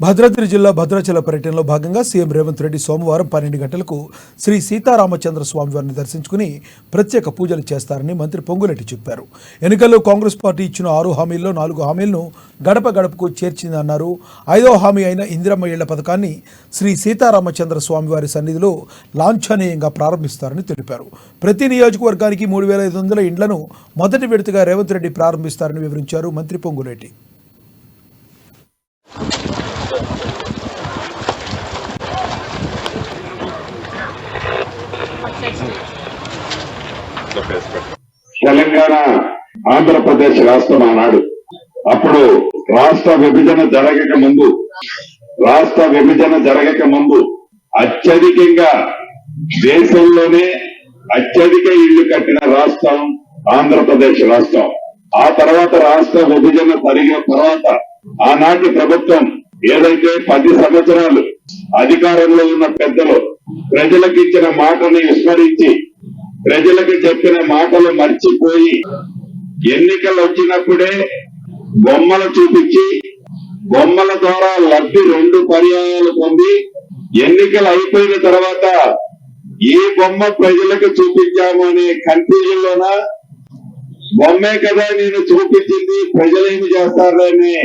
భద్రాద్రి జిల్లా భద్రాచల పర్యటనలో భాగంగా సీఎం రేవంత్ రెడ్డి సోమవారం 12 గంటలకు శ్రీ సీతారామచంద్ర స్వామివారిని దర్శించుకుని ప్రత్యేక పూజలు చేస్తారని మంత్రి పొంగులేటి చెప్పారు. ఎన్నికల్లో కాంగ్రెస్ పార్టీ ఇచ్చిన 6 హామీల్లో 4 హామీలను గడప గడపకు చేర్చిందన్నారు. 5వ హామీ అయిన ఇందిరమ్మ ఇళ్ల పథకాన్ని శ్రీ సీతారామచంద్ర స్వామివారి సన్నిధిలో లాంఛనీయంగా ప్రారంభిస్తారని తెలిపారు. ప్రతి నియోజకవర్గానికి 3500 ఇండ్లను మొదటి విడతగా రేవంత్ రెడ్డి ప్రారంభిస్తారని వివరించారు మంత్రి పొంగులేటి. తెలంగాణ ఆంధ్రప్రదేశ్ రాష్ట్రం ఆనాడు అప్పుడు రాష్ట్ర విభజన జరగక ముందు అత్యధికంగా దేశంలోనే అత్యధిక ఇళ్లు కట్టిన రాష్ట్రం ఆంధ్రప్రదేశ్ రాష్ట్రం. ఆ తర్వాత రాష్ట్ర విభజన జరిగిన తర్వాత ఆనాటి ప్రభుత్వం ఏదైతే 10 సంవత్సరాలు అధికారంలో ఉన్న పెద్దలు ప్రజలకు ఇచ్చిన మాటని విస్మరించి ప్రజలకు చెప్పిన మాటలు మర్చిపోయి ఎన్నికలు వచ్చినప్పుడే బొమ్మలు చూపించి బొమ్మల ద్వారా లబ్ధి 2 పర్యాయాలు పొంది ఎన్నికలు అయిపోయిన తర్వాత ఏ బొమ్మ ప్రజలకు చూపించాము అనే కన్ఫ్యూజన్ లోన బొమ్మే కదా నేను చూపించింది ప్రజలేమి చేస్తారనే